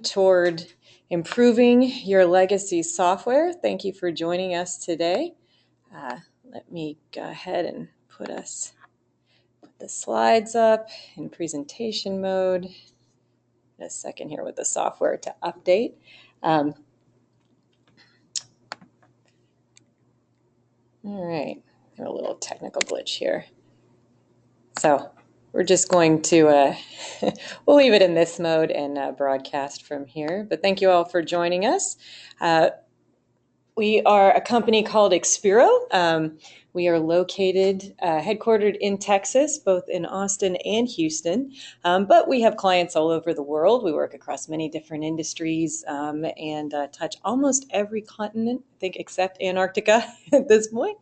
toward improving your legacy software. Thank you for joining us today. Let me go ahead and put the slides up in presentation mode. A second here with the software to update. All right, a little technical glitch here. So we're just going to, we'll leave it in this mode and broadcast from here. But thank you all for joining us. We are a company called Expiro. We are located, headquartered in Texas, both in Austin and Houston, but we have clients all over the world. We work across many different industries and touch almost every continent, I think, except Antarctica at this point.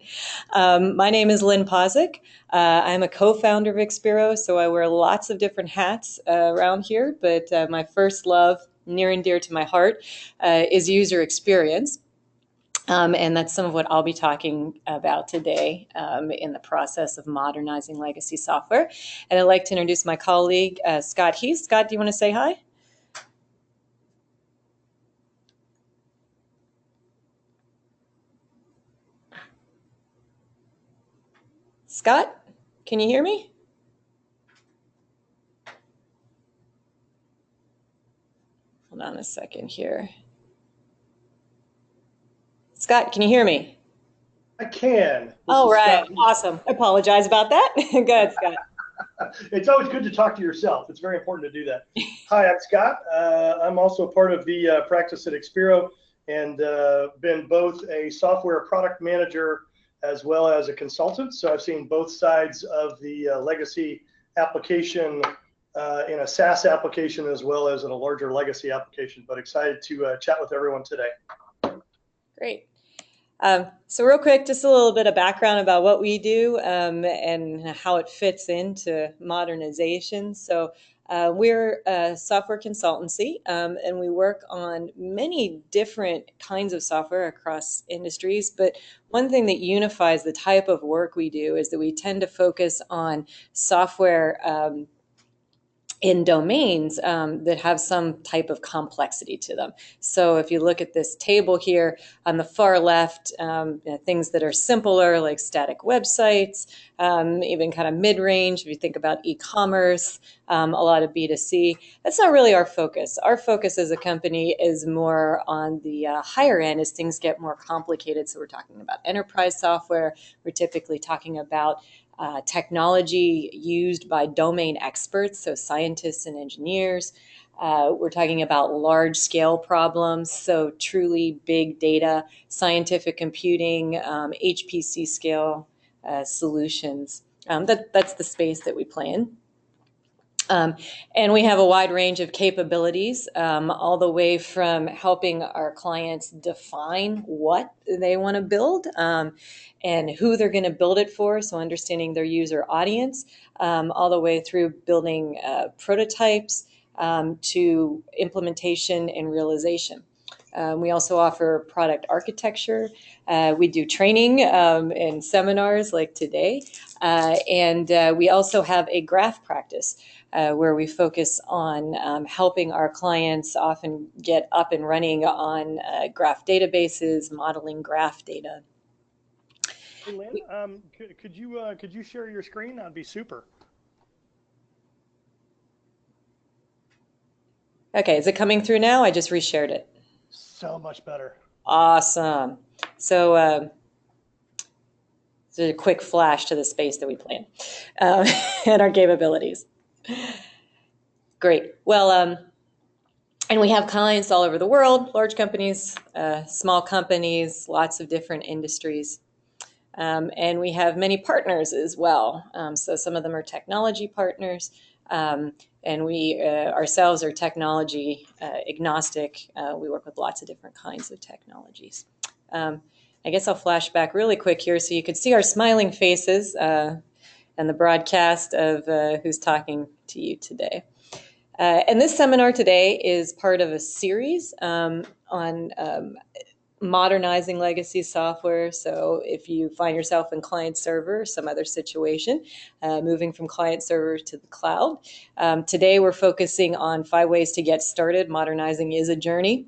My name is Lynn Pozick. I'm a co-founder of Expiro, so I wear lots of different hats around here, but my first love, near and dear to my heart, is user experience. And that's some of what I'll be talking about today in the process of modernizing legacy software. And I'd like to introduce my colleague, Scott Heath. Scott, do you want to say hi? Scott, can you hear me? Hold on a second here. Scott, can you hear me? I can. All right, awesome. I apologize about that. Go ahead, Scott. It's always good to talk to yourself. It's very important to do that. Hi, I'm Scott. I'm also part of the practice at Expiro and been both a software product manager as well as a consultant. So I've seen both sides of the legacy application in a SaaS application as well as in a larger legacy application, but excited to chat with everyone today. Great. So real quick, just a little bit of background about what we do and how it fits into modernization. So we're a software consultancy and we work on many different kinds of software across industries. But one thing that unifies the type of work we do is that we tend to focus on software in domains that have some type of complexity to them. So if you look at this table here on the far left, things that are simpler like static websites, even kind of mid-range, if you think about e-commerce, a lot of B2C, that's not really our focus. Our focus as a company is more on the higher end as things get more complicated. So we're talking about enterprise software. We're typically talking about technology used by domain experts, so scientists and engineers. We're talking about large-scale problems, so truly big data, scientific computing, HPC scale solutions. That's the space that we play in. And we have a wide range of capabilities, all the way from helping our clients define what they want to build and who they're going to build it for, so understanding their user audience, all the way through building prototypes to implementation and realization. We also offer product architecture. We do training and seminars like today. And we also have a graph practice where we focus on helping our clients often get up and running on graph databases, modeling graph data. Hey, Lynn, could you share your screen? That'd be super. Okay, is it coming through now? I just reshared it. So much better. Awesome. So a quick flash to the space that we play in and our capabilities. Great. Well, and we have clients all over the world, large companies, small companies, lots of different industries. And we have many partners as well. So some of them are technology partners. And we ourselves are technology agnostic. We work with lots of different kinds of technologies. I guess I'll flash back really quick here so you could see our smiling faces and the broadcast of who's talking to you today. And this seminar today is part of a series on modernizing legacy software. So if you find yourself in client server or some other situation, moving from client server to the cloud. Today, we're focusing on 5 ways to get started. Modernizing is a journey.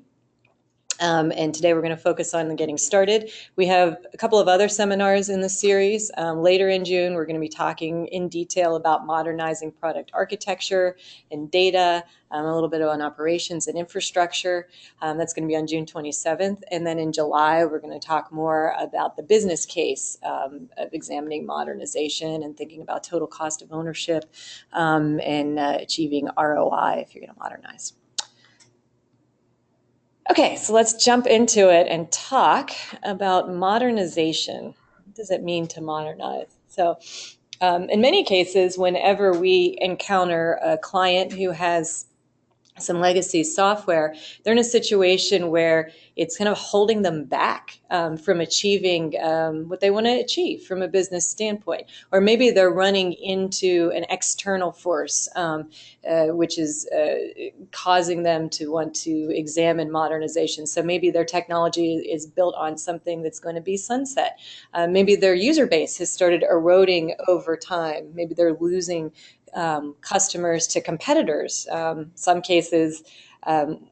And today we're going to focus on getting started. We have a couple of other seminars in the series. Later in June, we're going to be talking in detail about modernizing product architecture and data, a little bit on operations and infrastructure. That's going to be on June 27th. And then in July, we're going to talk more about the business case of examining modernization and thinking about total cost of ownership and achieving ROI if you're going to modernize. Okay, so let's jump into it and talk about modernization. What does it mean to modernize? So, in many cases, whenever we encounter a client who has some legacy software, they're in a situation where it's kind of holding them back from achieving what they want to achieve from a business standpoint. Or maybe they're running into an external force, which is causing them to want to examine modernization. So maybe their technology is built on something that's going to be sunset. Maybe their user base has started eroding over time. Maybe they're losing customers to competitors. Some cases,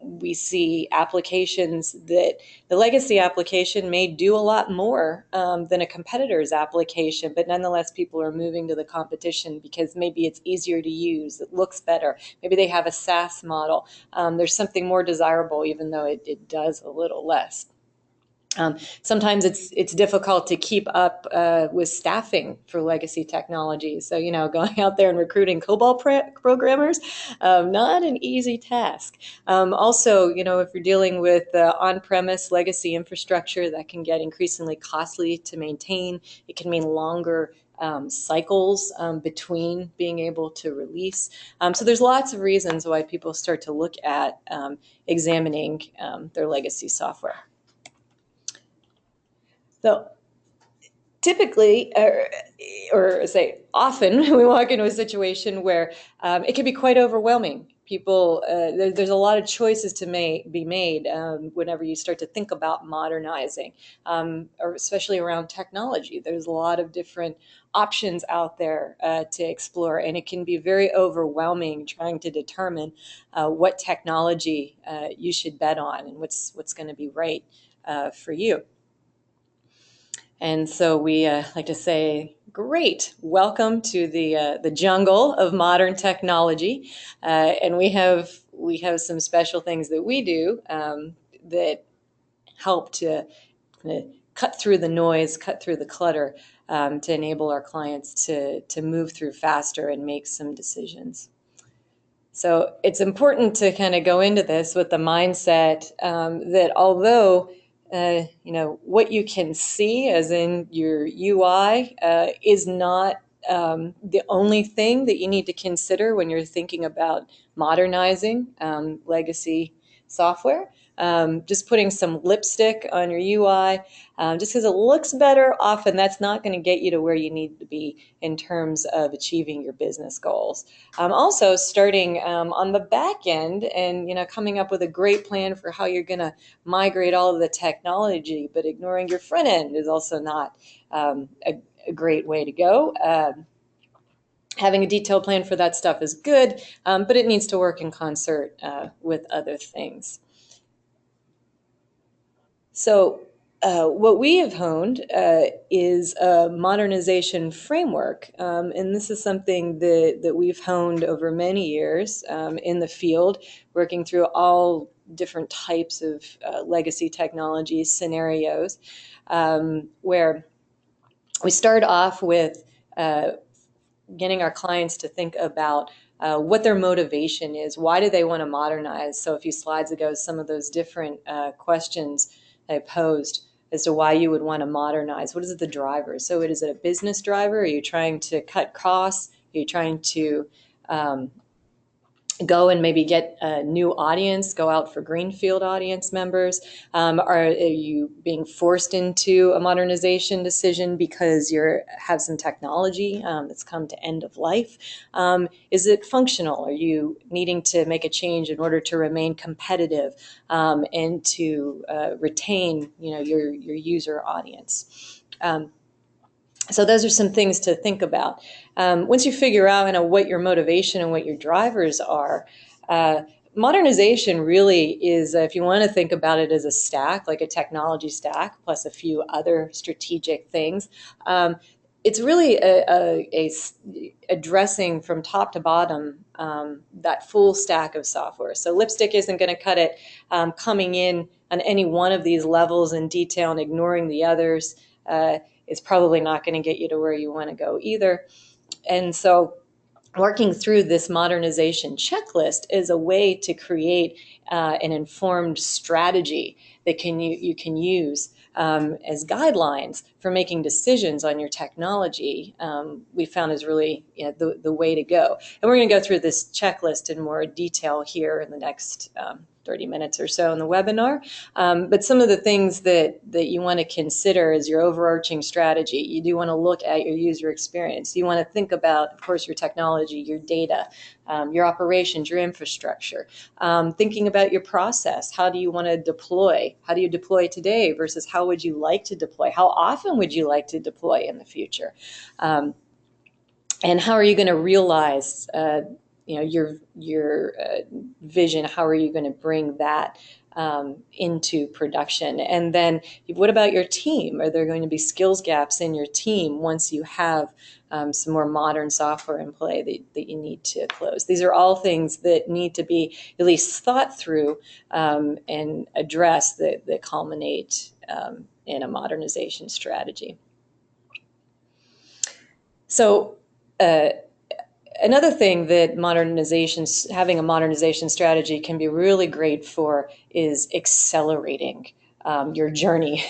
we see applications that the legacy application may do a lot more than a competitor's application, but nonetheless, people are moving to the competition because maybe it's easier to use, it looks better. Maybe they have a SaaS model. There's something more desirable, even though it does a little less. Sometimes it's difficult to keep up with staffing for legacy technology. So, going out there and recruiting COBOL programmers, not an easy task. Also, if you're dealing with on-premise legacy infrastructure, that can get increasingly costly to maintain. It can mean longer cycles between being able to release. So there's lots of reasons why people start to look at examining their legacy software. So typically, or say often, we walk into a situation where it can be quite overwhelming. People, there's a lot of choices to be made whenever you start to think about modernizing, or especially around technology. There's a lot of different options out there to explore, and it can be very overwhelming trying to determine what technology you should bet on and what's going to be right for you. And so we like to say, great, welcome to the jungle of modern technology. And we have some special things that we do that help to cut through the noise, cut through the clutter, to enable our clients to move through faster and make some decisions. So it's important to kind of go into this with the mindset that although what you can see, as in your UI, is not the only thing that you need to consider when you're thinking about modernizing legacy software. Just putting some lipstick on your UI, just because it looks better, often that's not going to get you to where you need to be in terms of achieving your business goals. Also, starting on the back end and coming up with a great plan for how you're going to migrate all of the technology, but ignoring your front end is also not a great way to go. Having a detailed plan for that stuff is good, but it needs to work in concert with other things. So what we have honed is a modernization framework, and this is something that we've honed over many years in the field, working through all different types of legacy technology scenarios, where we start off with getting our clients to think about what their motivation is. Why do they want to modernize? So a few slides ago, some of those different questions I posed as to why you would want to modernize. What is the driver? So is it a business driver? Are you trying to cut costs? Are you trying to go and maybe get a new audience, go out for greenfield audience members? Are you being forced into a modernization decision because you have some technology that's come to end of life? Is it functional? Are you needing to make a change in order to remain competitive and to retain, your user audience? So those are some things to think about. Once you figure out what your motivation and what your drivers are, uh, modernization really is, if you want to think about it as a stack, like a technology stack, plus a few other strategic things. It's really addressing from top to bottom that full stack of software. So lipstick isn't going to cut it, coming in on any one of these levels in detail and ignoring the others. Is probably not going to get you to where you want to go either. And so working through this modernization checklist is a way to create an informed strategy that you can use as guidelines for making decisions on your technology. We found is really the way to go. And we're going to go through this checklist in more detail here in the next 30 minutes or so in the webinar. But some of the things that you want to consider as your overarching strategy, you do want to look at your user experience. You want to think about, of course, your technology, your data, your operations, your infrastructure, thinking about your process. How do you want to deploy? How do you deploy today versus how would you like to deploy? How often would you like to deploy in the future? And how are you going to realize your vision? How are you going to bring that into production? And then what about your team? Are there going to be skills gaps in your team once you have some more modern software in play that you need to close? These are all things that need to be at least thought through and addressed that culminate in a modernization strategy. So another thing that having a modernization strategy can be really great for is accelerating your journey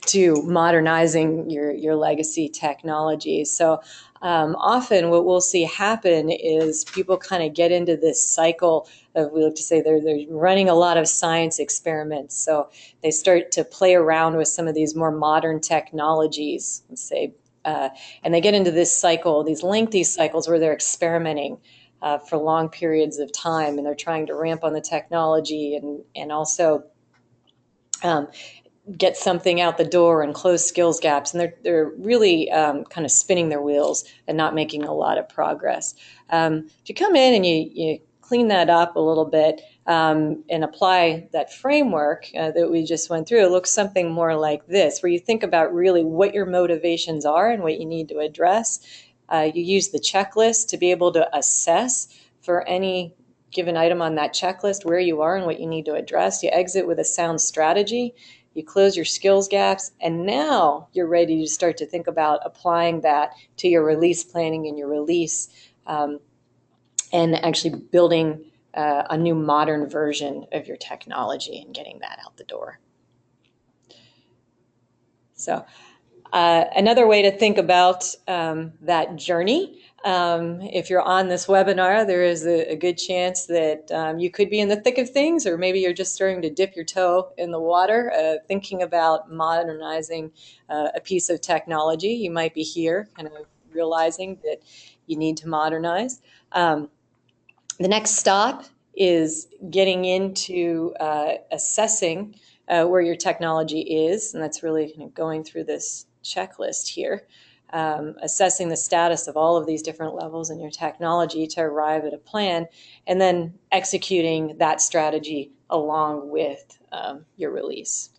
to modernizing your legacy technologies. So often what we'll see happen is people kind of get into this cycle of, we like to say, they're running a lot of science experiments. So they start to play around with some of these more modern technologies, let's say, and they get into this cycle, these lengthy cycles where they're experimenting for long periods of time, and they're trying to ramp on the technology and also get something out the door and close skills gaps. And they're really kind of spinning their wheels and not making a lot of progress. If you come in and you clean that up a little bit and apply that framework that we just went through, it looks something more like this, where you think about really what your motivations are and what you need to address. You use the checklist to be able to assess for any given item on that checklist where you are and what you need to address. You exit with a sound strategy. You close your skills gaps, and now you're ready to start to think about applying that to your release planning and your release, and actually building a new modern version of your technology and getting that out the door. So another way to think about that journey, if you're on this webinar, there is a good chance that you could be in the thick of things, or maybe you're just starting to dip your toe in the water, thinking about modernizing a piece of technology. You might be here kind of realizing that you need to modernize. The next stop is getting into assessing where your technology is, and that's really kind of going through this checklist here, assessing the status of all of these different levels in your technology to arrive at a plan, and then executing that strategy along with your release.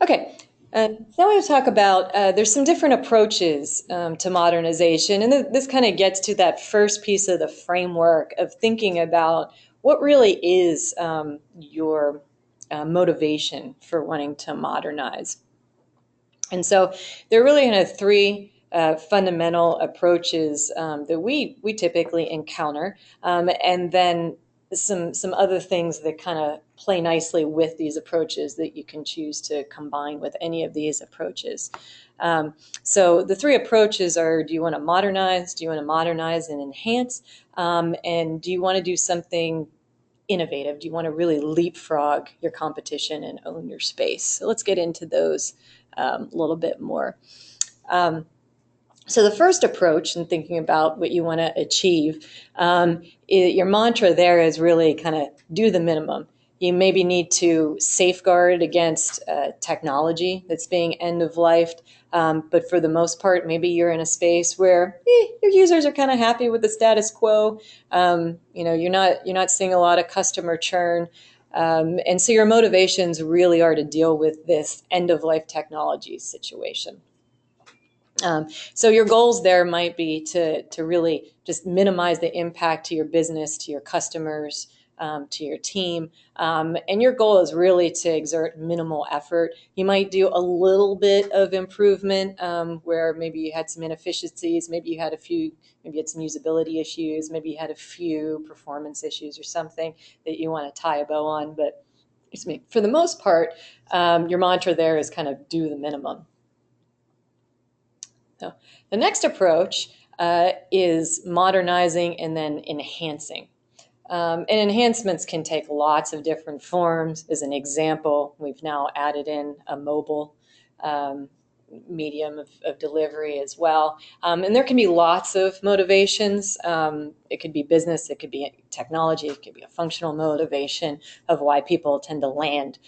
Okay. Now we're going to talk about, there's some different approaches to modernization, and this kind of gets to that first piece of the framework of thinking about what really is your motivation for wanting to modernize. And so there are really kind of three fundamental approaches that we typically encounter, and then some other things that kind of play nicely with these approaches that you can choose to combine with any of these approaches. So the three approaches are: do you want to modernize? Do you want to modernize and enhance? And do you want to do something innovative? Do you want to really leapfrog your competition and own your space? So let's get into those a little bit more. So the first approach in thinking about what you want to achieve, your mantra there is really kind of do the minimum. You maybe need to safeguard against technology that's being end of life, but for the most part, maybe you're in a space where your users are kind of happy with the status quo. You're not seeing a lot of customer churn. And so your motivations really are to deal with this end of life technology situation. So your goals there might be to really just minimize the impact to your business, to your customers, to your team. And your goal is really to exert minimal effort. You might do a little bit of improvement where maybe you had some inefficiencies, maybe you had some usability issues, maybe you had a few performance issues or something that you want to tie a bow on. But for the most part, your mantra there is kind of do the minimum. So the next approach is modernizing and then enhancing. And enhancements can take lots of different forms. As an example, we've now added in a mobile medium of delivery as well. And there can be lots of motivations. It could be business, it could be technology, it could be a functional motivation of why people tend to land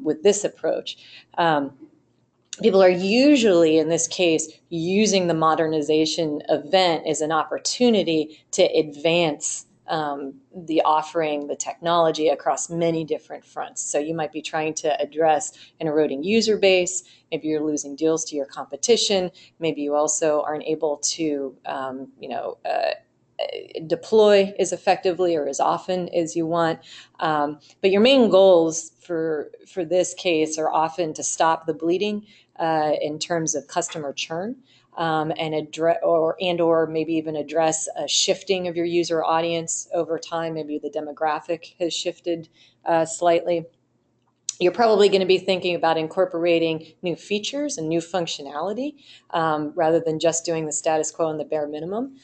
with this approach. People are usually, in this case, using the modernization event as an opportunity to advance the offering, the technology across many different fronts. So you might be trying to address an eroding user base. Maybe you're losing deals to your competition. Maybe you also aren't able to, deploy as effectively or as often as you want. But your main goals for this case are often to stop the bleeding in terms of customer churn, or maybe even address a shifting of your user audience over time. Maybe the demographic has shifted slightly. You're probably going to be thinking about incorporating new features and new functionality rather than just doing the status quo and the bare minimum.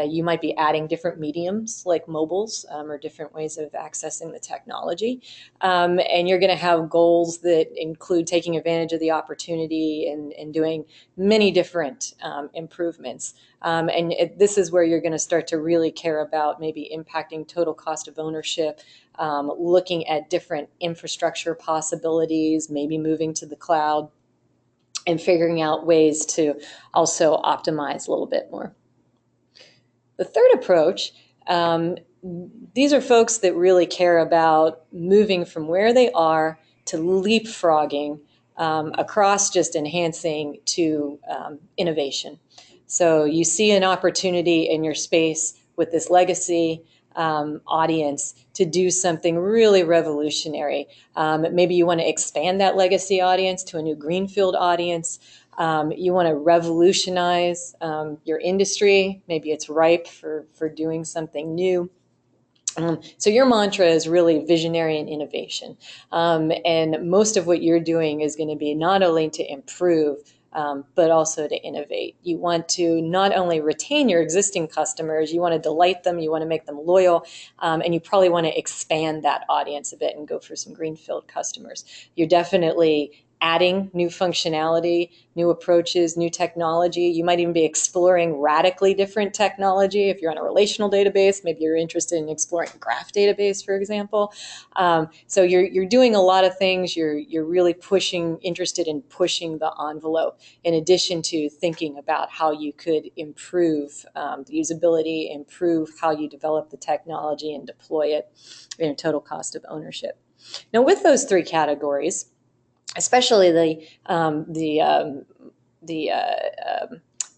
You might be adding different mediums like mobiles or different ways of accessing the technology. And you're going to have goals that include taking advantage of the opportunity and doing many different improvements. This is where you're going to start to really care about maybe impacting total cost of ownership, looking at different infrastructure possibilities, maybe moving to the cloud, and figuring out ways to also optimize a little bit more. The third approach, these are folks that really care about moving from where they are to leapfrogging across just enhancing to innovation. So you see an opportunity in your space with this legacy audience to do something really revolutionary. Maybe you want to expand that legacy audience to a new greenfield audience. You want to revolutionize your industry. Maybe it's ripe for doing something new. So your mantra is really visionary and innovation. And most of what you're doing is going to be not only to improve, but also to innovate. You want to not only retain your existing customers, you want to delight them, you want to make them loyal, and you probably want to expand that audience a bit and go for some greenfield customers. You're definitely adding new functionality, new approaches, new technology. You might even be exploring radically different technology. If you're on a relational database, maybe you're interested in exploring a graph database, for example. So you're doing a lot of things. You're really interested in pushing the envelope, in addition to thinking about how you could improve the usability, improve how you develop the technology and deploy it in a total cost of ownership. Now, with those three categories, especially the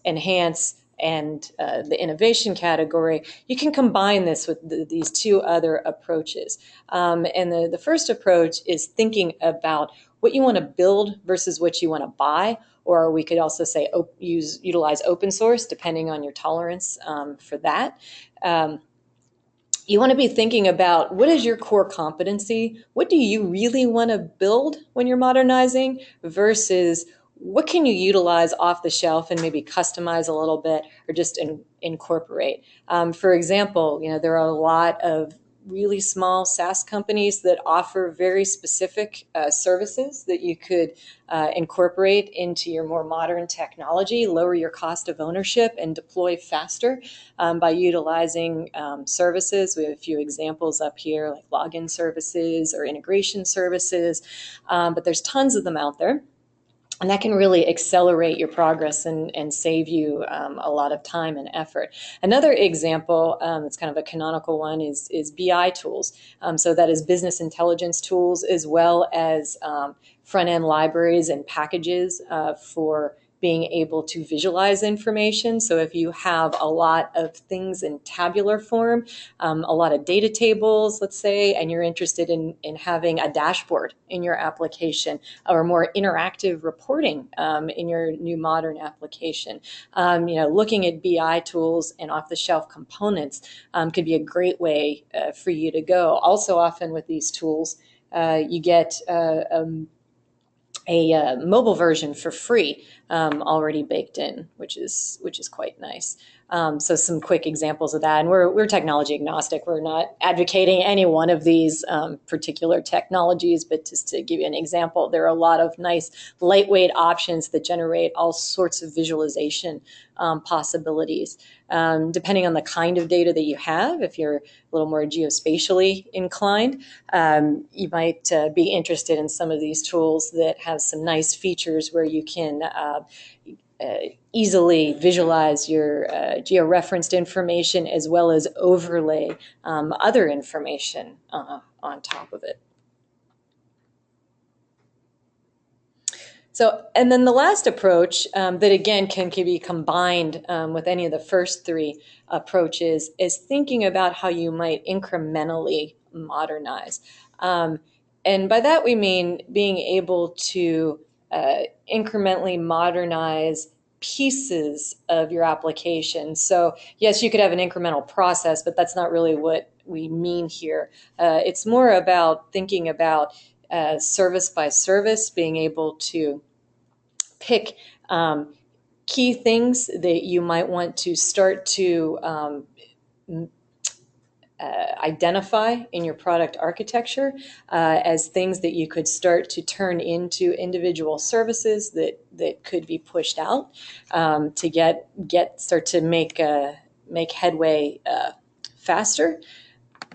enhance and the innovation category, you can combine this with these two other approaches. And the first approach is thinking about what you want to build versus what you want to buy, or we could also say utilize open source, depending on your tolerance for that. you want to be thinking about what is your core competency? What do you really want to build when you're modernizing versus what can you utilize off the shelf and maybe customize a little bit or just incorporate? For example, there are a lot of really small SaaS companies that offer very specific services that you could incorporate into your more modern technology, lower your cost of ownership, and deploy faster by utilizing services. We have a few examples up here, like login services or integration services, but there's tons of them out there. And that can really accelerate your progress and save you a lot of time and effort. Another example, that's kind of a canonical one, is BI tools. So that is business intelligence tools, as well as front-end libraries and packages for being able to visualize information. So if you have a lot of things in tabular form, a lot of data tables, let's say, and you're interested in having a dashboard in your application or more interactive reporting in your new modern application, looking at BI tools and off-the-shelf components could be a great way for you to go. Also, often with these tools, you get a mobile version for free already baked in, which is quite nice. So some quick examples of that, and we're technology agnostic. We're not advocating any one of these particular technologies, but just to give you an example, there are a lot of nice lightweight options that generate all sorts of visualization possibilities. Depending on the kind of data that you have, if you're a little more geospatially inclined, you might be interested in some of these tools that have some nice features where you can easily visualize your georeferenced information as well as overlay other information on top of it. So, and then the last approach that again can be combined with any of the first three approaches is thinking about how you might incrementally modernize. And by that we mean being able to incrementally modernize pieces of your application. So yes, you could have an incremental process, but that's not really what we mean here. It's more about thinking about service by service, being able to pick key things that you might want to start to identify in your product architecture as things that you could start to turn into individual services that could be pushed out to start to make headway faster.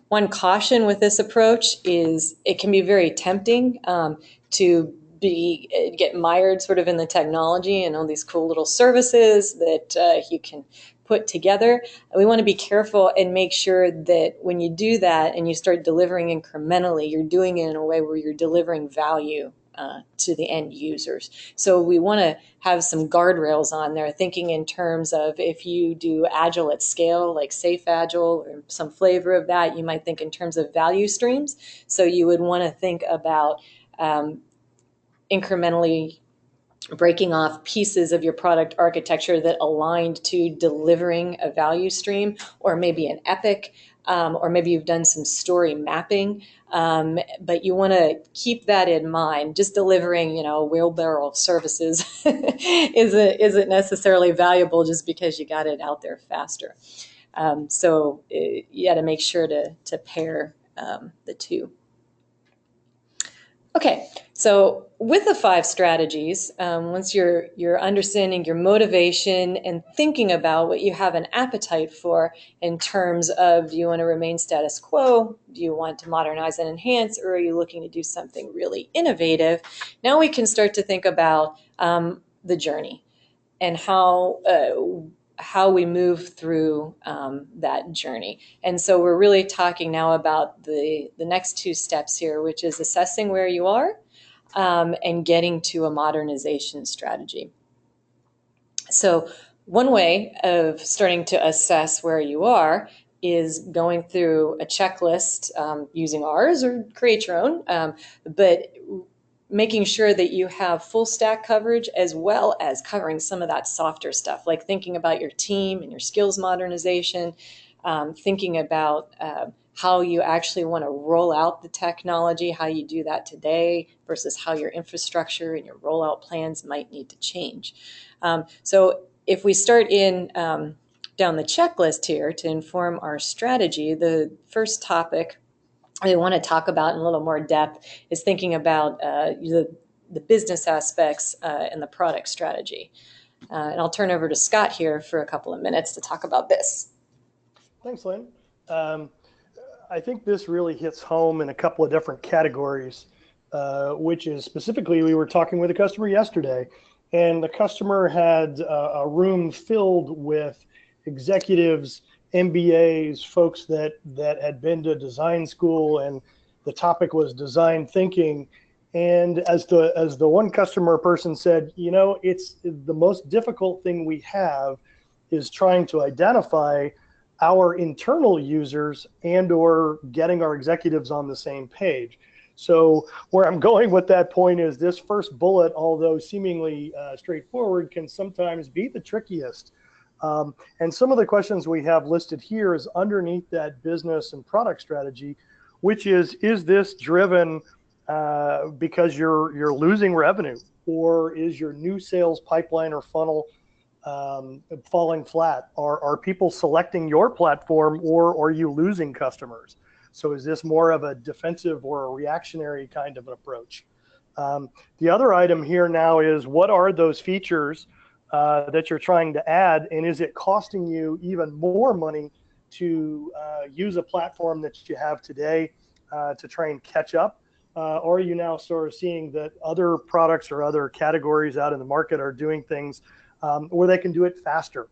One caution with this approach is it can be very tempting to get mired sort of in the technology and all these cool little services that you can put together. We want to be careful and make sure that when you do that and you start delivering incrementally, you're doing it in a way where you're delivering value to the end users. So we want to have some guardrails on there, thinking in terms of if you do agile at scale, like safe agile or some flavor of that, you might think in terms of value streams. So you would want to think about incrementally breaking off pieces of your product architecture that aligned to delivering a value stream, or maybe an epic, or maybe you've done some story mapping, but you want to keep that in mind. Just delivering, a wheelbarrow of services isn't necessarily valuable just because you got it out there faster. So you got to make sure to pair the two. Okay, so with the 5 strategies, once you're understanding your motivation and thinking about what you have an appetite for in terms of, do you want to remain status quo? Do you want to modernize and enhance? Or are you looking to do something really innovative? Now we can start to think about the journey and how we move through that journey. And so we're really talking now about the next 2 steps here, which is assessing where you are and getting to a modernization strategy. So one way of starting to assess where you are is going through a checklist using ours or create your own, but making sure that you have full stack coverage as well as covering some of that softer stuff, like thinking about your team and your skills modernization, thinking about how you actually want to roll out the technology, how you do that today versus how your infrastructure and your rollout plans might need to change. So if we start in down the checklist here to inform our strategy, the first topic I want to talk about in a little more depth is thinking about the business aspects and the product strategy. And I'll turn over to Scott here for a couple of minutes to talk about this. Thanks, Lynn. Um, I think this really hits home in a couple of different categories, which is specifically, we were talking with a customer yesterday, and the customer had a room filled with executives, MBAs, folks that had been to design school, and the topic was design thinking. And as the one customer person said, you know, it's the most difficult thing we have is trying to identify our internal users and or getting our executives on the same page. So where I'm going with that point is this first bullet, although seemingly straightforward, can sometimes be the trickiest. And some of the questions we have listed here is underneath that business and product strategy, which is this driven because you're losing revenue, or is your new sales pipeline or funnel falling flat? Are people selecting your platform, or are you losing customers? So is this more of a defensive or a reactionary kind of an approach? The other item here now is, what are those features that you're trying to add, and is it costing you even more money to use a platform that you have today to try and catch up? Or are you now sort of seeing that other products or other categories out in the market are doing things where they can do it faster?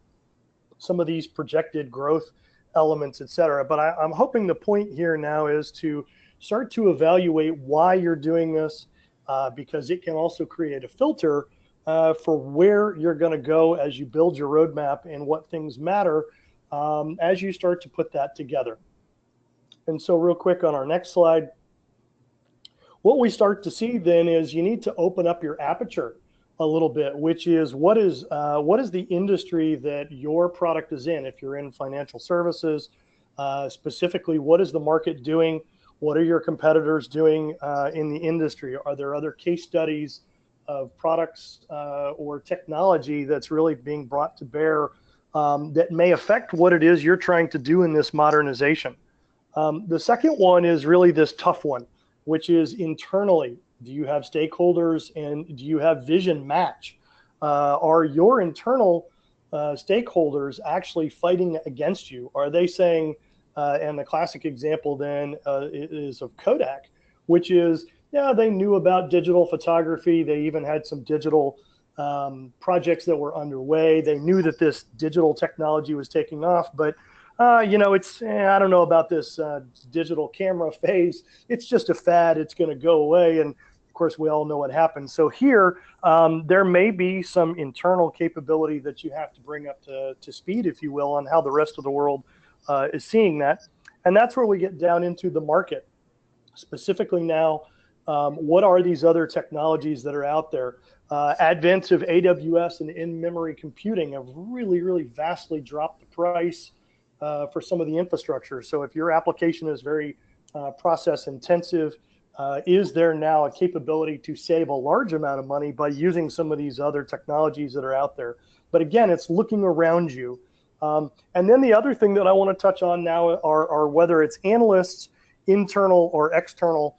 Some of these projected growth elements, et cetera. But I'm hoping the point here now is to start to evaluate why you're doing this, because it can also create a filter for where you're going to go as you build your roadmap and what things matter as you start to put that together. And so real quick on our next slide, what we start to see then is you need to open up your aperture a little bit, which is what is the industry that your product is in. If you're in financial services, specifically, what is the market doing? What are your competitors doing in the industry? Are there other case studies of products or technology that's really being brought to bear that may affect what it is you're trying to do in this modernization? The second one is really this tough one, which is internally. Do you have stakeholders, and do you have vision match? Are your internal stakeholders actually fighting against you? Are they saying, and the classic example then is of Kodak, which is, yeah, they knew about digital photography. They even had some digital projects that were underway. They knew that this digital technology was taking off, but you know, I don't know about this digital camera phase. It's just a fad. It's going to go away. And of course, we all know what happens. So here, there may be some internal capability that you have to bring up to speed, if you will, on how the rest of the world is seeing that. And that's where we get down into the market. Specifically now, what are these other technologies that are out there? Advents of AWS and in-memory computing have really, really vastly dropped the price for some of the infrastructure. So if your application is very process intensive, is there now a capability to save a large amount of money by using some of these other technologies that are out there? But again, it's looking around you. And then the other thing that I want to touch on now are whether it's analysts, internal or external,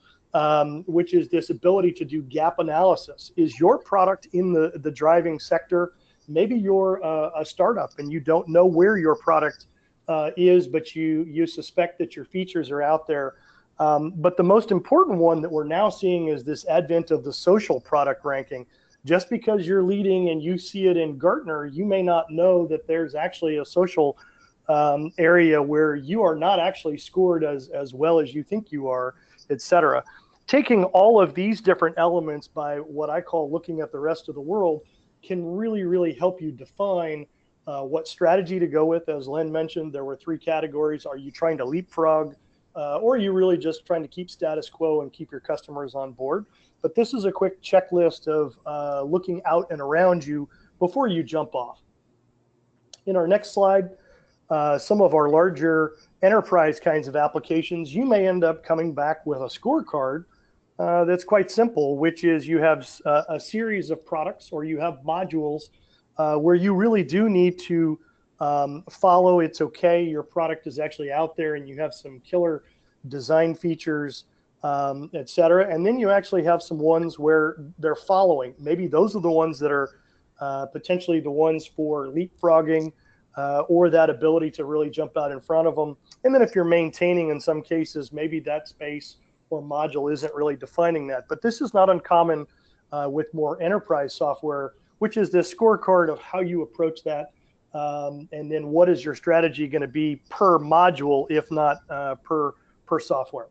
which is this ability to do gap analysis. Is your product in the driving sector? Maybe you're a startup and you don't know where your product is, but you suspect that your features are out there. But the most important one that we're now seeing is this advent of the social product ranking. Just because you're leading and you see it in Gartner, you may not know that there's actually a social area where you are not actually scored as well as you think you are, et cetera. Taking all of these different elements by what I call looking at the rest of the world can really, really help you define what strategy to go with. As Len mentioned, there were 3 categories. Are you trying to leapfrog, or are you really just trying to keep status quo and keep your customers on board? But this is a quick checklist of looking out and around you before you jump off. In our next slide, some of our larger enterprise kinds of applications, you may end up coming back with a scorecard that's quite simple, which is you have a series of products or you have modules where you really do need to follow. It's okay, your product is actually out there and you have some killer design features, et cetera. And then you actually have some ones where they're following. Maybe those are the ones that are potentially the ones for leapfrogging or that ability to really jump out in front of them. And then if you're maintaining, in some cases, maybe that space or module isn't really defining that. But this is not uncommon with more enterprise software, which is this scorecard of how you approach that. And then what is your strategy going to be per module, if not per software.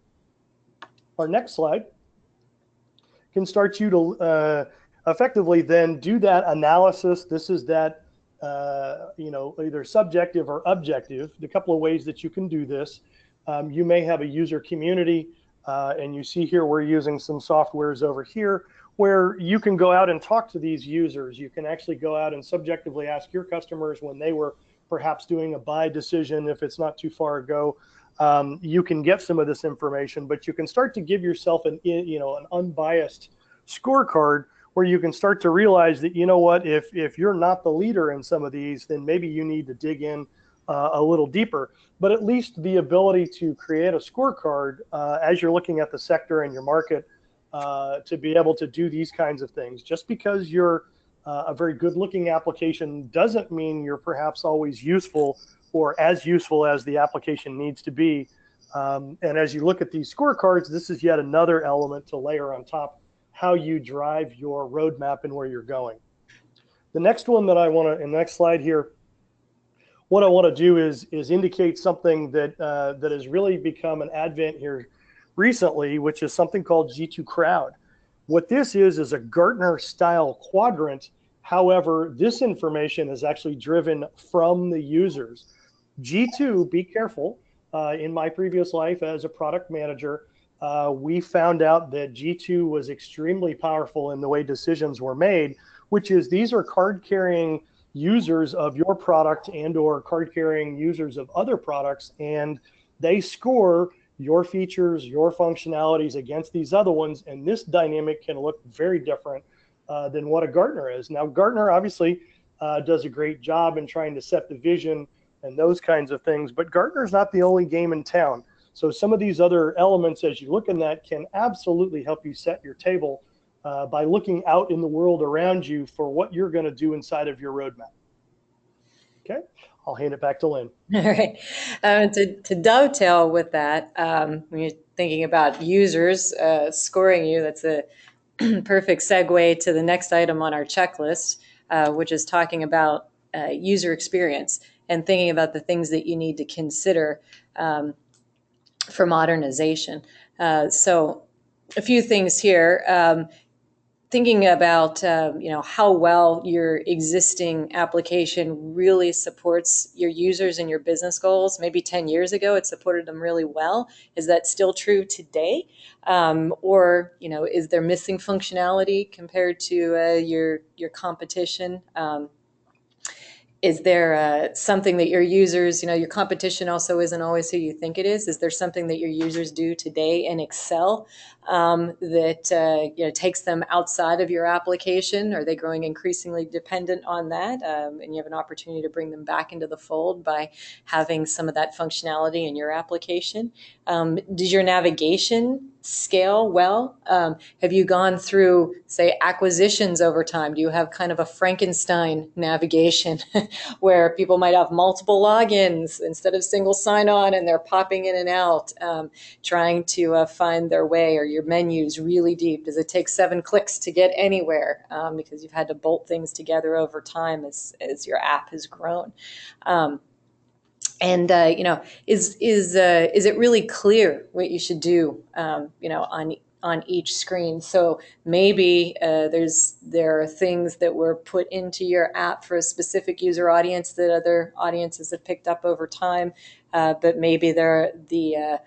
Our next slide can start you to effectively then do that analysis. This is that either subjective or objective, the couple of ways that you can do this. You may have a user community, and you see here we're using some softwares over here where you can go out and talk to these users. You can actually go out and subjectively ask your customers when they were perhaps doing a buy decision, if it's not too far ago. You can get some of this information, but you can start to give yourself an unbiased scorecard where you can start to realize that, you know what, if you're not the leader in some of these, then maybe you need to dig in a little deeper. But at least the ability to create a scorecard as you're looking at the sector and your market to be able to do these kinds of things. Just because you're a very good looking application doesn't mean you're perhaps always useful or as useful as the application needs to be. And as you look at these scorecards, this is yet another element to layer on top how you drive your roadmap and where you're going. The next one that I want to, in the next slide here, what I want to do is indicate something that that has really become an advent here recently, which is something called G2 Crowd. What this is a Gartner style quadrant. However, this information is actually driven from the users. G2, be careful. In my previous life as a product manager, we found out that G2 was extremely powerful in the way decisions were made, which is these are card-carrying users of your product and or card-carrying users of other products, and they score your features, your functionalities against these other ones, and this dynamic can look very different than what a Gartner is. Now, Gartner obviously does a great job in trying to set the vision and those kinds of things, but Gartner's not the only game in town. So some of these other elements, as you look in that, can absolutely help you set your table by looking out in the world around you for what you're going to do inside of your roadmap. Okay, I'll hand it back to Lynn. All right. To dovetail with that, when you're thinking about users scoring you, that's a perfect segue to the next item on our checklist, which is talking about user experience and thinking about the things that you need to consider for modernization. So a few things here. Thinking about how well your existing application really supports your users and your business goals. Maybe 10 years ago it supported them really well. Is that still true today? Or is there missing functionality compared to your competition? Is there something that your users, your competition also isn't always who you think it is? Is there something that your users do today in Excel that takes them outside of your application? Are they growing increasingly dependent on that? And you have an opportunity to bring them back into the fold by having some of that functionality in your application. Does your navigation scale well? Have you gone through, say, acquisitions over time? Do you have kind of a Frankenstein navigation where people might have multiple logins instead of single sign-on and they're popping in and out, trying to find their way? Or your menu's really deep? Does it take 7 clicks to get anywhere because you've had to bolt things together over time as your app has grown? And is it really clear what you should do? On each screen. So maybe there are things that were put into your app for a specific user audience that other audiences have picked up over time, but maybe the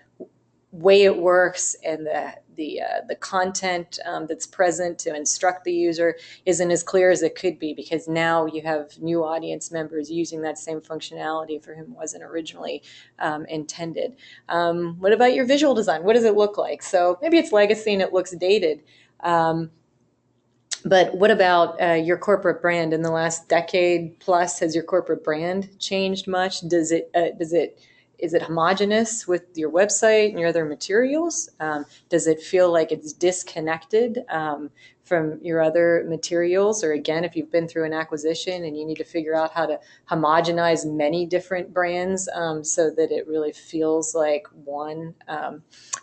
way it works and the content that's present to instruct the user isn't as clear as it could be, because now you have new audience members using that same functionality for whom it wasn't originally intended. What about your visual design? What does it look like? So maybe it's legacy and it looks dated. But what about your corporate brand? In the last decade plus, has your corporate brand changed much? Is it homogenous with your website and your other materials? Does it feel like it's disconnected from your other materials? Or again, if you've been through an acquisition and you need to figure out how to homogenize many different brands so that it really feels like one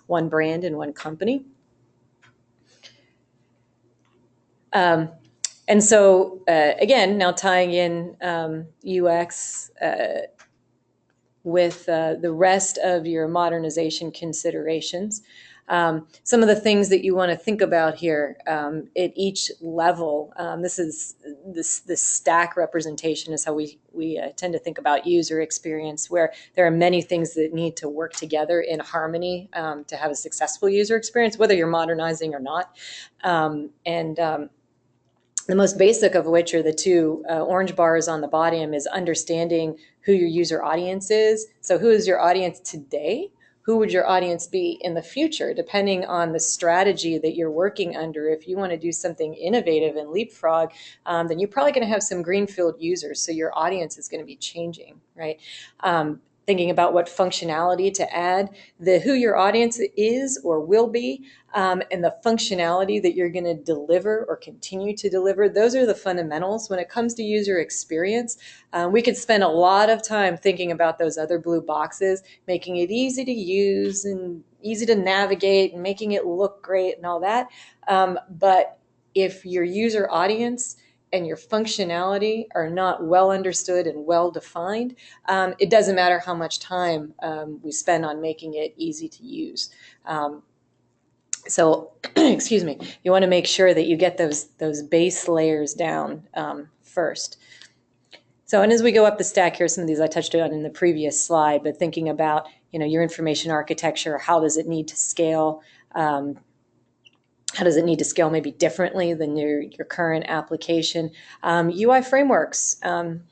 brand and one company. And so, again, now tying in UX with the rest of your modernization considerations. Some of the things that you want to think about here at each level. This stack representation is how we tend to think about user experience, where there are many things that need to work together in harmony to have a successful user experience, whether you're modernizing or not. The most basic of which are the two orange bars on the bottom, is understanding who your user audience is. So who is your audience today? Who would your audience be in the future, depending on the strategy that you're working under? If you want to do something innovative and leapfrog, then you're probably going to have some greenfield users. So your audience is going to be changing, right? Thinking about what functionality to add, who your audience is or will be, and the functionality that you're going to deliver or continue to deliver. Those are the fundamentals. When it comes to user experience, we could spend a lot of time thinking about those other blue boxes, making it easy to use and easy to navigate and making it look great and all that. But if your user audience and your functionality are not well understood and well defined, it doesn't matter how much time we spend on making it easy to use. So, excuse me, you want to make sure that you get those base layers down first. So, and as we go up the stack here, some of these I touched on in the previous slide, but thinking about, your information architecture, how does it need to scale? How does it need to scale maybe differently than your current application? UI frameworks.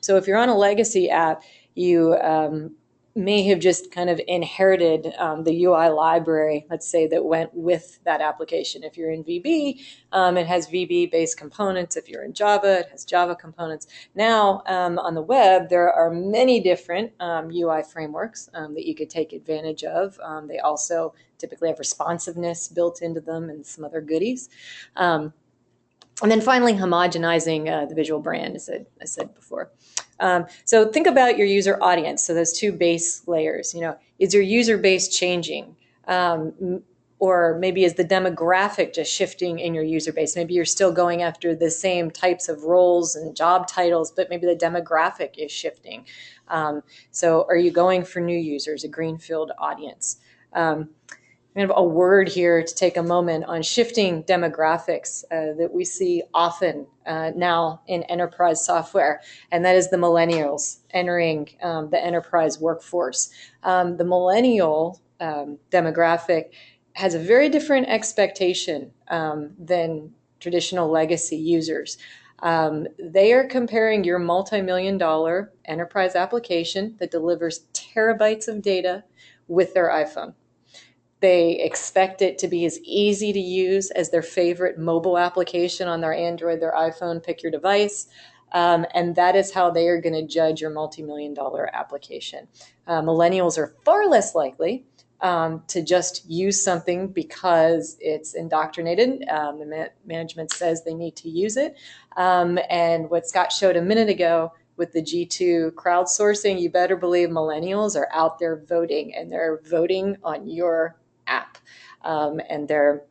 So if you're on a legacy app, you may have just kind of inherited the UI library, let's say, that went with that application. If you're in VB, it has VB-based components. If you're in Java, it has Java components. Now, on the web, there are many different UI frameworks that you could take advantage of. They also typically have responsiveness built into them and some other goodies. And then finally, homogenizing the visual brand, as I said before. So think about your user audience. So those two base layers, is your user base changing? Or maybe is the demographic just shifting in your user base? Maybe you're still going after the same types of roles and job titles, but maybe the demographic is shifting. So are you going for new users, a greenfield audience? Kind of a word here to take a moment on shifting demographics that we see often now in enterprise software, and that is the millennials entering the enterprise workforce. The millennial demographic has a very different expectation than traditional legacy users. They are comparing your multi-million-dollar enterprise application that delivers terabytes of data with their iPhone. They expect it to be as easy to use as their favorite mobile application on their Android, their iPhone, pick your device. And that is how they are going to judge your multi-million-dollar application. Millennials are far less likely to just use something because it's indoctrinated. The management says they need to use it. And what Scott showed a minute ago with the G2 crowdsourcing, you better believe millennials are out there voting, and they're voting on your app, and they're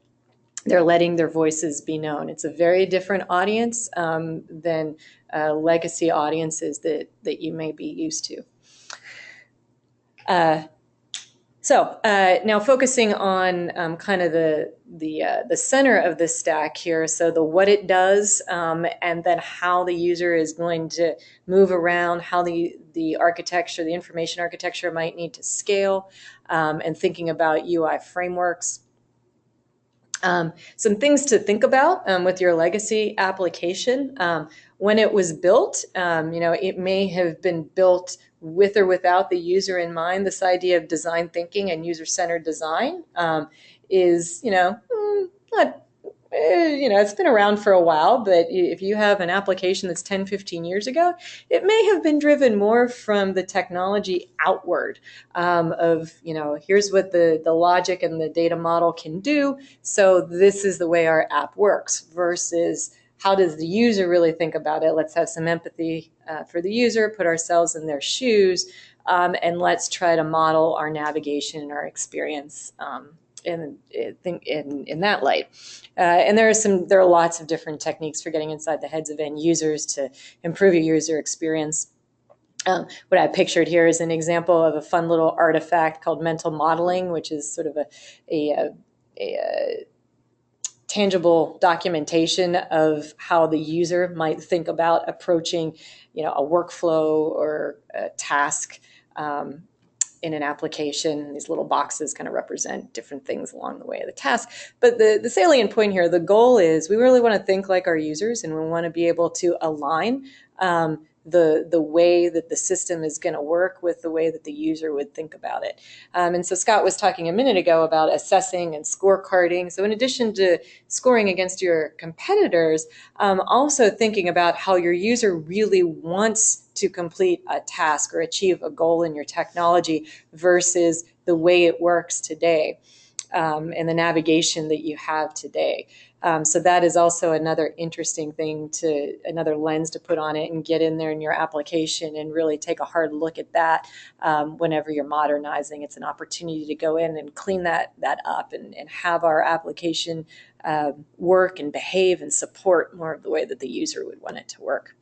letting their voices be known. It's a very different audience than legacy audiences that you may be used to. So now focusing on kind of the center of this stack here, so the what it does, and then how the user is going to move around, how the architecture, the information architecture might need to scale, and thinking about UI frameworks. Some things to think about with your legacy application. When it was built, it may have been built with or without the user in mind. This idea of design thinking and user-centered design is, not it's been around for a while, but if you have an application that's 10, 15 years ago, it may have been driven more from the technology outward of, here's what the logic and the data model can do. So this is the way our app works versus how does the user really think about it? Let's have some empathy for the user, put ourselves in their shoes, and let's try to model our navigation and our experience in that light. And there are lots of different techniques for getting inside the heads of end users to improve your user experience. What I pictured here is an example of a fun little artifact called mental modeling, which is sort of a tangible documentation of how the user might think about approaching, a workflow or a task in an application. These little boxes kind of represent different things along the way of the task. But the salient point here, the goal is we really want to think like our users, and we want to be able to align the way that the system is going to work with the way that the user would think about it. And so Scott was talking a minute ago about assessing and scorecarding. So in addition to scoring against your competitors, also thinking about how your user really wants to complete a task or achieve a goal in your technology versus the way it works today, and the navigation that you have today. So that is also another interesting thing, another lens to put on it and get in there in your application and really take a hard look at that whenever you're modernizing. It's an opportunity to go in and clean that up and have our application work and behave and support more of the way that the user would want it to work.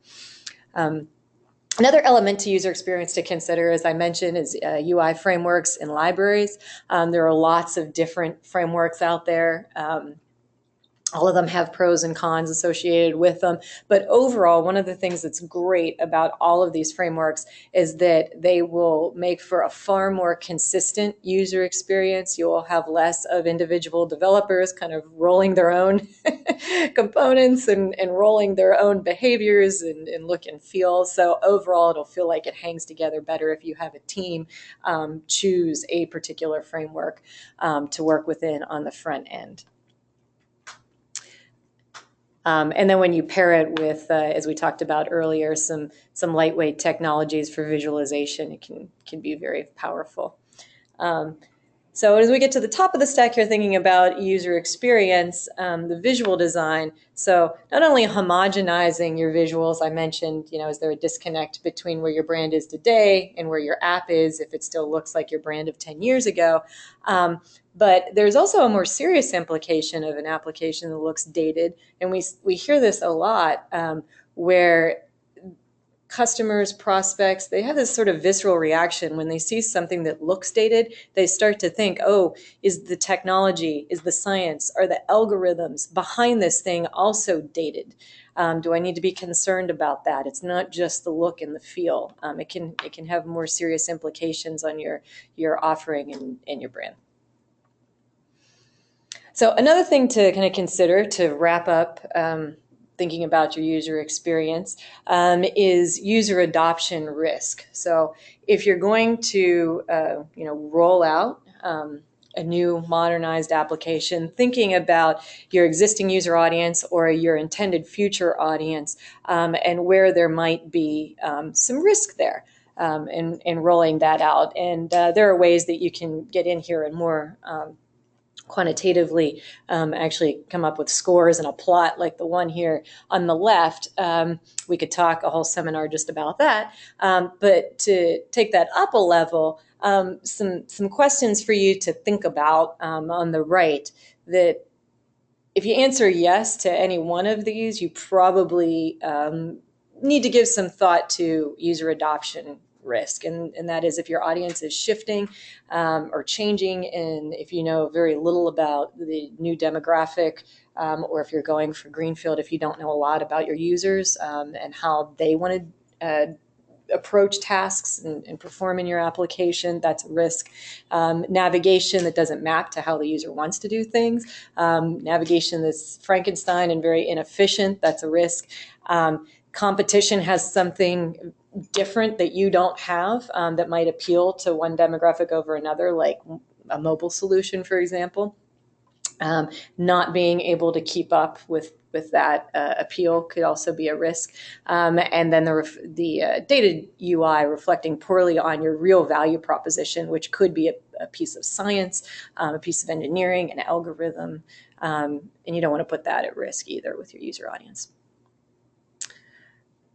Another element to user experience to consider, as I mentioned, is UI frameworks and libraries. There are lots of different frameworks out there. All of them have pros and cons associated with them. But overall, one of the things that's great about all of these frameworks is that they will make for a far more consistent user experience. You will have less of individual developers kind of rolling their own components and rolling their own behaviors and look and feel. So overall, it'll feel like it hangs together better if you have a team choose a particular framework to work within on the front end. And then when you pair it with, as we talked about earlier, some lightweight technologies for visualization, it can be very powerful. So as we get to the top of the stack here, thinking about user experience, the visual design. So not only homogenizing your visuals, I mentioned, is there a disconnect between where your brand is today and where your app is if it still looks like your brand of 10 years ago? But there's also a more serious implication of an application that looks dated. And we hear this a lot where customers, prospects, they have this sort of visceral reaction when they see something that looks dated. They start to think, oh, is the technology, is the science, are the algorithms behind this thing also dated? Do I need to be concerned about that? It's not just the look and the feel. It can have more serious implications on your offering and your brand. So another thing to kind of consider to wrap up thinking about your user experience is user adoption risk. So if you're going to roll out a new modernized application, thinking about your existing user audience or your intended future audience and where there might be some risk there in rolling that out. And there are ways that you can get in here and more quantitatively actually come up with scores and a plot like the one here on the left. We could talk a whole seminar just about that. But to take that up a level, some questions for you to think about on the right, that if you answer yes to any one of these, you probably need to give some thought to user adoption risk, and that is if your audience is shifting or changing, and if you know very little about the new demographic, or if you're going for greenfield, if you don't know a lot about your users and how they want to approach tasks and perform in your application, that's a risk. Navigation that doesn't map to how the user wants to do things. Navigation that's Frankenstein and very inefficient, that's a risk. Competition has something different that you don't have that might appeal to one demographic over another, like a mobile solution, for example. Not being able to keep up with that appeal could also be a risk. And then the data UI reflecting poorly on your real value proposition, which could be a piece of science, a piece of engineering, an algorithm, and you don't want to put that at risk either with your user audience.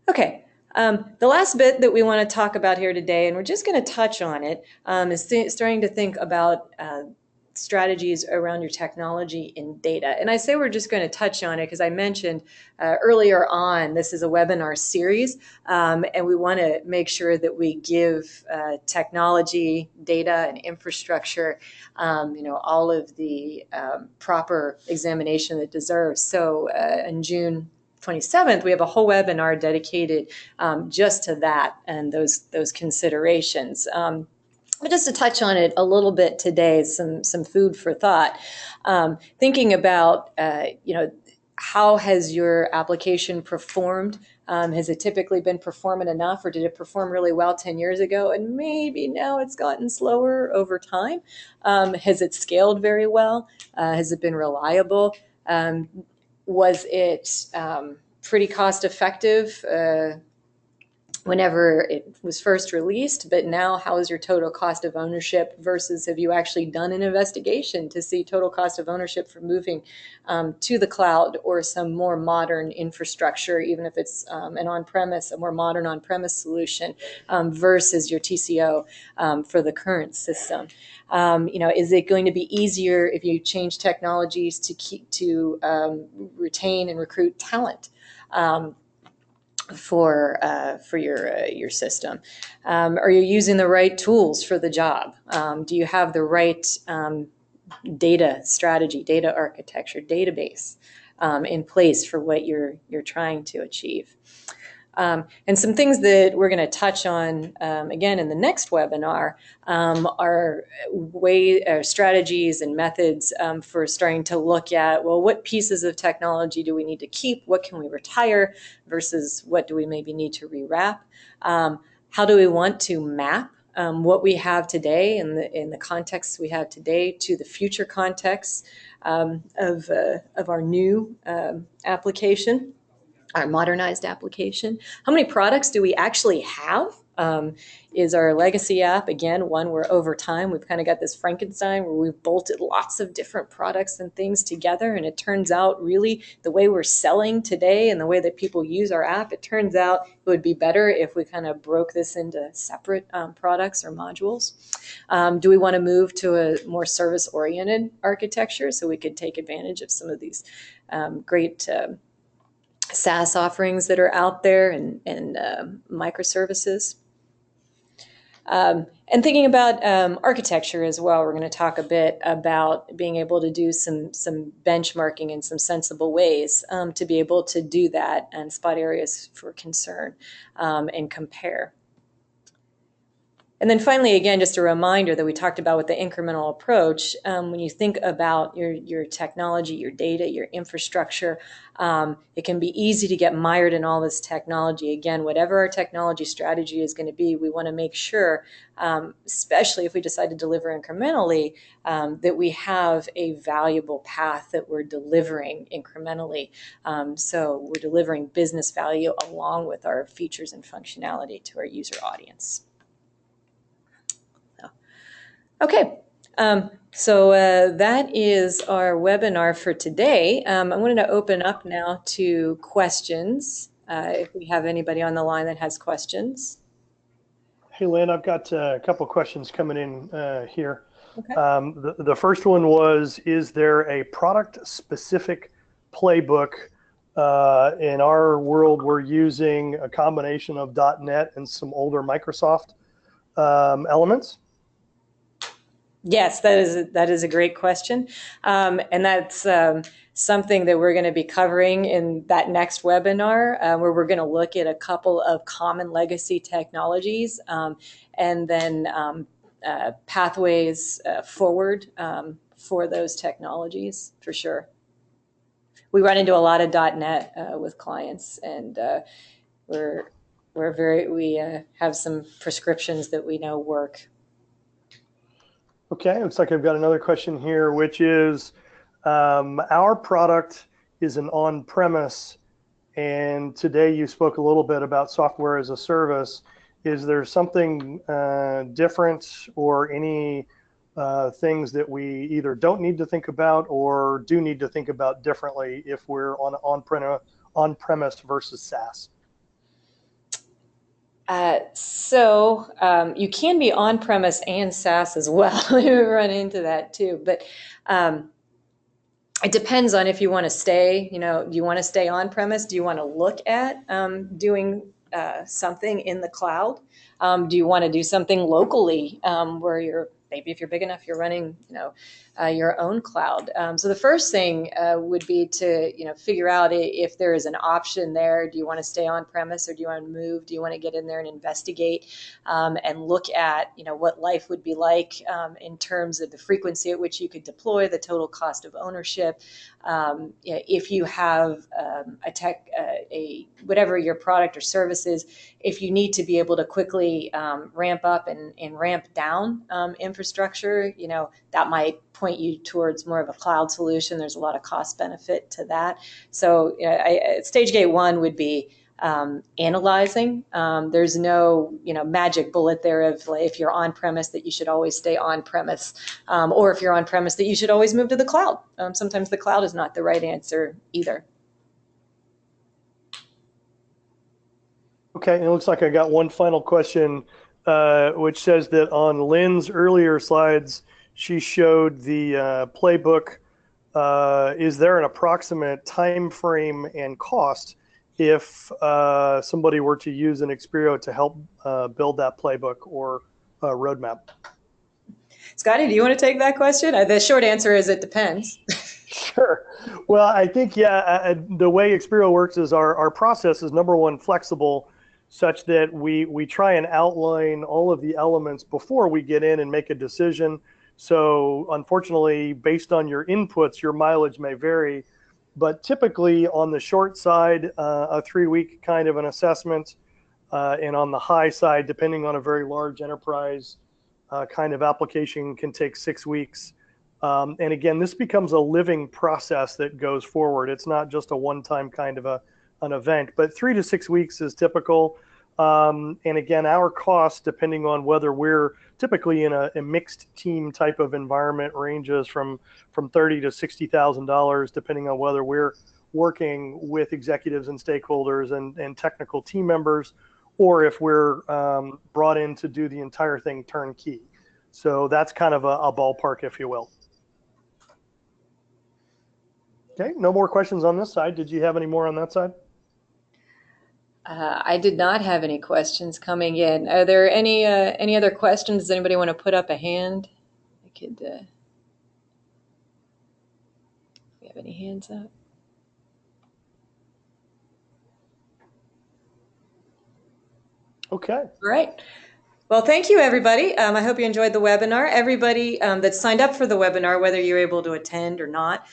Okay. The last bit that we want to talk about here today, and we're just going to touch on it, is starting to think about strategies around your technology in data. And I say we're just going to touch on it because I mentioned earlier on, this is a webinar series, and we want to make sure that we give technology, data, and infrastructure, all of the proper examination it deserves. So in June 27th, we have a whole webinar dedicated just to that and those considerations. But just to touch on it a little bit today, some food for thought. Thinking about, how has your application performed? Has it typically been performant enough, or did it perform really well 10 years ago? And maybe now it's gotten slower over time. Has it scaled very well? Has it been reliable? Was it pretty cost effective whenever it was first released, but now how is your total cost of ownership versus have you actually done an investigation to see total cost of ownership for moving to the cloud or some more modern infrastructure, even if it's an on-premise, a more modern on-premise solution versus your TCO for the current system. Is it going to be easier if you change technologies to retain and recruit talent? For your system? Are you using the right tools for the job? Do you have the right data strategy, data architecture, database in place for what you're trying to achieve? And some things that we're going to touch on again in the next webinar are strategies and methods for starting to look at, well, what pieces of technology do we need to keep? What can we retire versus what do we maybe need to rewrap? How do we want to map what we have today in the context we have today to the future context of our new application? Our modernized application. How many products do we actually have? Is our legacy app, again, one where over time we've kind of got this Frankenstein where we've bolted lots of different products and things together, and it turns out really the way we're selling today and the way that people use our app, it turns out it would be better if we kind of broke this into separate products or modules. Do we want to move to a more service-oriented architecture so we could take advantage of some of these great SaaS offerings that are out there and microservices? And thinking about architecture as well, we're going to talk a bit about being able to do some benchmarking in some sensible ways to be able to do that and spot areas for concern and compare. And then finally, again, just a reminder that we talked about with the incremental approach, when you think about your technology, your data, your infrastructure, it can be easy to get mired in all this technology. Again, whatever our technology strategy is going to be, we want to make sure, especially if we decide to deliver incrementally, that we have a valuable path that we're delivering incrementally. So we're delivering business value along with our features and functionality to our user audience. Okay, so that is our webinar for today. I'm going to open up now to questions, if we have anybody on the line that has questions. Hey, Lynn, I've got a couple questions coming in here. Okay. The first one was, is there a product-specific playbook? In our world, we're using a combination of .NET and some older Microsoft elements. Yes, that is a great question, and that's something that we're going to be covering in that next webinar, where we're going to look at a couple of common legacy technologies, and then pathways forward for those technologies for sure. We run into a lot of .NET with clients, and we're we have some prescriptions that we know work. Okay, looks like I've got another question here, which is our product is an on-premise, and today you spoke a little bit about software as a service. Is there something different or any things that we either don't need to think about or do need to think about differently if we're on-premise versus SaaS? So you can be on-premise and SaaS as well. We run into that too, but it depends on if you want to stay. Do you want to stay on-premise? Do you want to look at doing something in the cloud? Do you want to do something locally where you're maybe if you're big enough, you're running your own cloud. So the first thing would be to figure out if there is an option there. Do you want to stay on premise or do you want to move? Do you want to get in there and investigate and look at what life would be like in terms of the frequency at which you could deploy, the total cost of ownership. If you have whatever your product or service is, if you need to be able to quickly ramp up and ramp down infrastructure, that might point you towards more of a cloud solution. There's a lot of cost benefit to that. So stage gate one would be analyzing. There's no magic bullet there of like, if you're on premise that you should always stay on premise, or if you're on premise that you should always move to the cloud. Sometimes the cloud is not the right answer either. Okay, and it looks like I got one final question, which says that on Lynn's earlier slides, she showed the playbook. Is there an approximate time frame and cost if somebody were to use an Xperio to help build that playbook or roadmap? Scotty, do you want to take that question? The short answer is it depends. Sure. Well, I think, the way Xperio works is our process is number one, flexible, such that we try and outline all of the elements before we get in and make a decision. So unfortunately, based on your inputs, your mileage may vary, but typically on the short side, a 3-week kind of an assessment, and on the high side, depending on a very large enterprise kind of application, can take 6 weeks. And again, this becomes a living process that goes forward. It's not just a one-time kind of an event, but 3 to 6 weeks is typical. And again, our costs, depending on whether we're typically in a mixed team type of environment, ranges from $30,000 to $60,000, depending on whether we're working with executives and stakeholders and technical team members, or if we're brought in to do the entire thing turnkey. So that's kind of a ballpark, if you will. Okay, no more questions on this side. Did you have any more on that side? I did not have any questions coming in. Are there any other questions? Does anybody want to put up a hand? I could. Do we have any hands up? Okay. All right. Well, thank you, everybody. I hope you enjoyed the webinar. Everybody that signed up for the webinar, whether you're able to attend or not,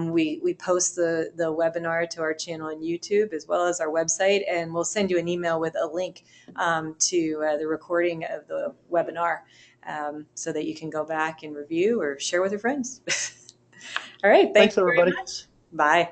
we post the webinar to our channel on YouTube as well as our website, and we'll send you an email with a link to the recording of the webinar so that you can go back and review or share with your friends. All right. Thanks, Thank you very everybody. much. Bye.